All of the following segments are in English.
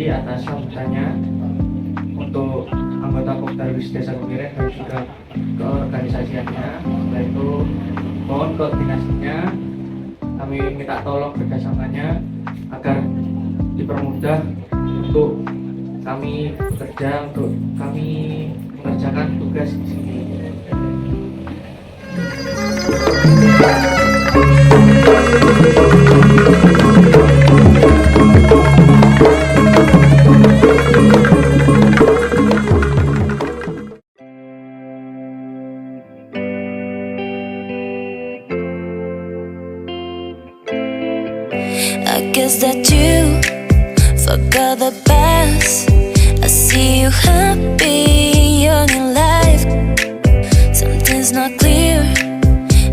kasih atas sambutannya untuk anggota Komisaris Desa Wringinputih dan juga keorganisasiannya. Setelah itu mohon koordinasinya, kami minta tolong kerjasamanya agar dipermudah untuk kami bekerja, untuk kami mengerjakan tugas di sini. I guess that you forgot the past. I see you happy in your life. Something's not clear,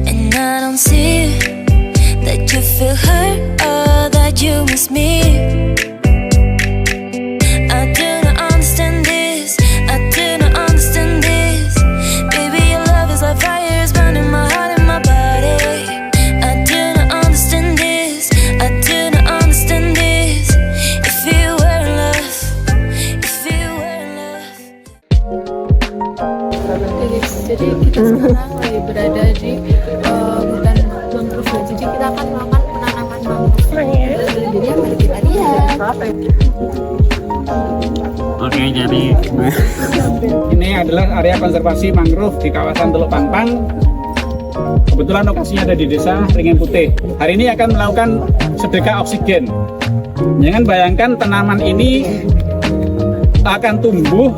and I don't see that you feel hurt or that you miss me. I do not understand this. I do not understand this. Baby, your love is like fire, it's burning my heart and my body. I do not understand this. I do not understand this. If you were in love, if you were in love. Jadi kita sekarang lagi berada di hutan mangrove. Jadi kita akan melakukan penanaman mangrove. Jadi mari kita lihat. Oke, jadi ini adalah area konservasi mangrove di kawasan Teluk Pangpang. Kebetulan lokasinya ada di Desa Wringinputih. Hari ini akan melakukan sedekah oksigen. Jangan bayangkan tanaman ini akan tumbuh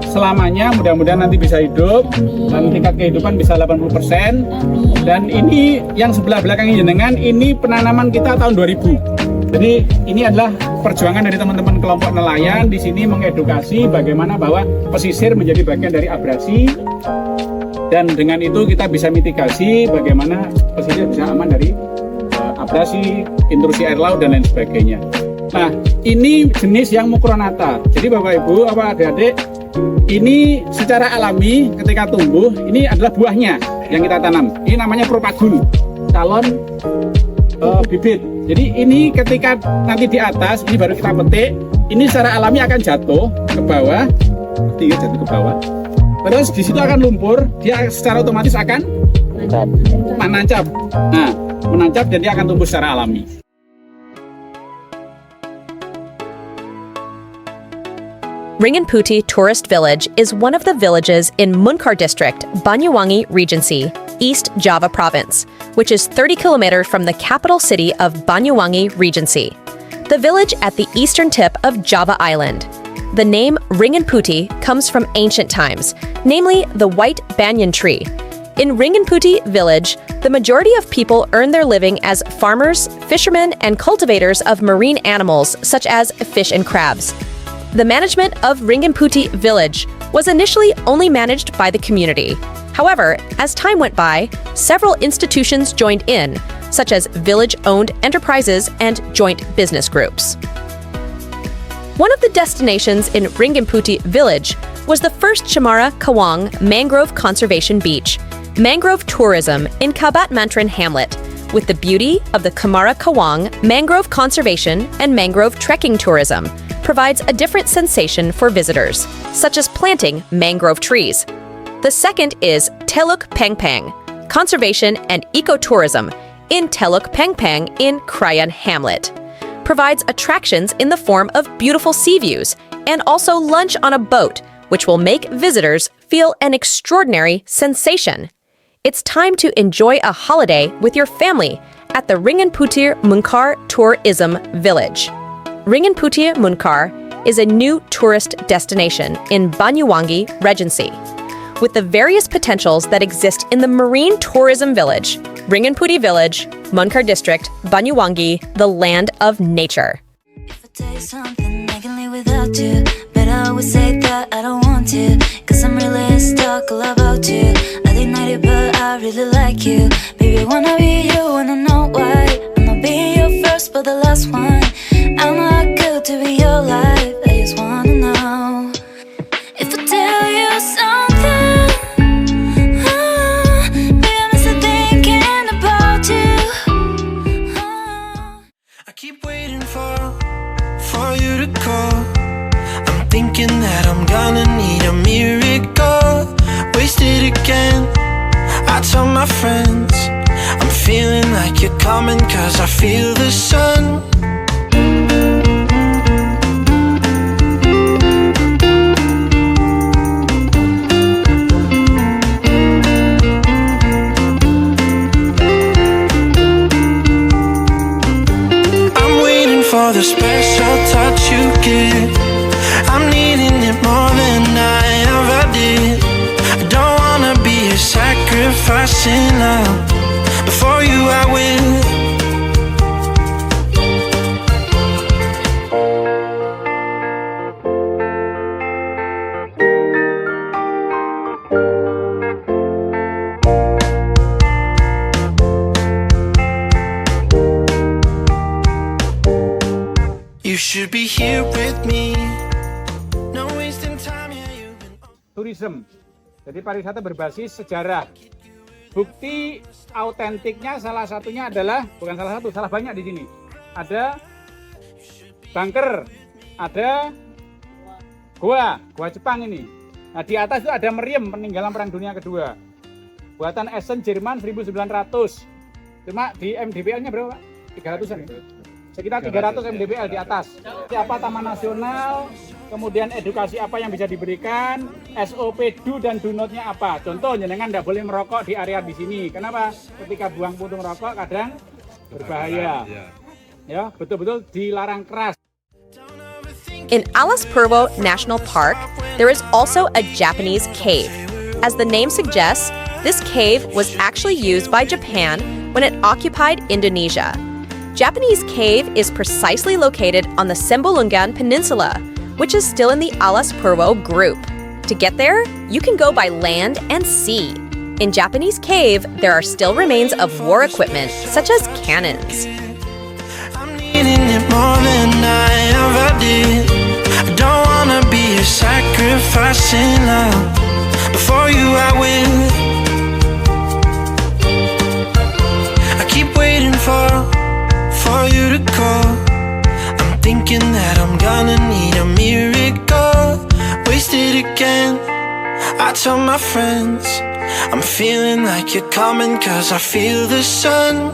selamanya, mudah-mudahan nanti bisa hidup dan tingkat kehidupan bisa 80%. Dan ini yang sebelah belakang jenengan, ini penanaman kita tahun 2000. Jadi ini adalah perjuangan dari teman-teman kelompok nelayan di sini mengedukasi bagaimana bahwa pesisir menjadi bagian dari abrasi, dan dengan itu kita bisa mitigasi bagaimana pesisir bisa aman dari abrasi, intrusi air laut dan lain sebagainya. Nah, ini jenis yang mukronata. Jadi Bapak Ibu, adik-adik, ini secara alami ketika tumbuh, ini adalah buahnya yang kita tanam. Ini namanya propagun, calon bibit. Jadi ini ketika nanti di atas, ini baru kita petik, ini secara alami akan jatuh ke bawah, jatuh ke bawah. Terus di situ akan lumpur, dia secara otomatis akan menancap. Nah, menancap dan dia akan tumbuh secara alami. Wringinputih Tourist Village is one of the villages in Muncar District, Banyuwangi Regency, East Java Province, which is 30 kilometers from the capital city of Banyuwangi Regency, the village at the eastern tip of Java Island. The name Wringinputih comes from ancient times, namely the white banyan tree. In Wringinputih village, the majority of people earn their living as farmers, fishermen, and cultivators of marine animals such as fish and crabs. The management of Wringinputih village was initially only managed by the community. However, as time went by, several institutions joined in, such as village-owned enterprises and joint business groups. One of the destinations in Wringinputih village was the first Cemara Kawang Mangrove Conservation Beach, mangrove tourism in Kecamatan Hamlet, with the beauty of the Cemara Kawang mangrove conservation and mangrove trekking tourism, provides a different sensation for visitors, such as planting mangrove trees. The second is Teluk Pangpang, conservation and ecotourism in Teluk Pangpang in Krayan Hamlet. Provides attractions in the form of beautiful sea views and also lunch on a boat, which will make visitors feel an extraordinary sensation. It's time to enjoy a holiday with your family at the Wringinputih Muncar Tourism Village. Wringinputih Muncar is a new tourist destination in Banyuwangi Regency. With the various potentials that exist in the marine tourism village, Wringinputih Village, Muncar District, Banyuwangi, the land of nature. If I tell you something, I can live without you, but I always say that I don't want to, cause I'm really stuck all about you. I deny it, but I really like you. Baby, wanna be you, wanna know why. I'm not being your first, but the last one. I'm not good to be your life, I just wanna know. If I tell you something, baby, I'm still thinking about you. I keep waiting for you to call. thinking that I'm gonna need a miracle. Wasted again. I tell my friends I'm feeling like you're coming, cause I feel the sun. I'm waiting for the special touch you give. I'm needing it more than I ever did. I don't wanna be a sacrificing love. Before you I will. You should be here with me. No wasting time, yeah, you've been... Tourism. Jadi pariwisata berbasis sejarah. Bukti autentiknya salah satunya adalah, bukan salah satu, salah banyak di sini. Ada bunker, ada gua Jepang ini. Nah, di atas itu ada meriam peninggalan Perang Dunia Kedua. Buatan Essen Jerman 1900. Cuma di MDPL-nya berapa, Pak? 300-an. Sekitar 300 MDPL di atas. Siapa taman nasional, kemudian edukasi apa yang bisa diberikan, SOP do dan do not-nya apa. Contoh, jenengan tidak boleh merokok di area di sini. Kenapa? Ketika buang puntung rokok kadang berbahaya. Ya, betul-betul dilarang keras. In Alas Purwo National Park, there is also a Japanese cave. As the name suggests, this cave was actually used by Japan when it occupied Indonesia. Japanese Cave is precisely located on the Sembulungan Peninsula, which is still in the Alas Purwo group. To get there, you can go by land and sea. In Japanese Cave, there are still remains of war equipment, such as cannons. I'm needing it more than I ever did. I don't wanna be a sacrificing love. Before you I will. I keep waiting for you to call. I'm thinking that I'm gonna need a miracle. Wasted again. I tell my friends I'm feeling like you're coming, cause I feel the sun.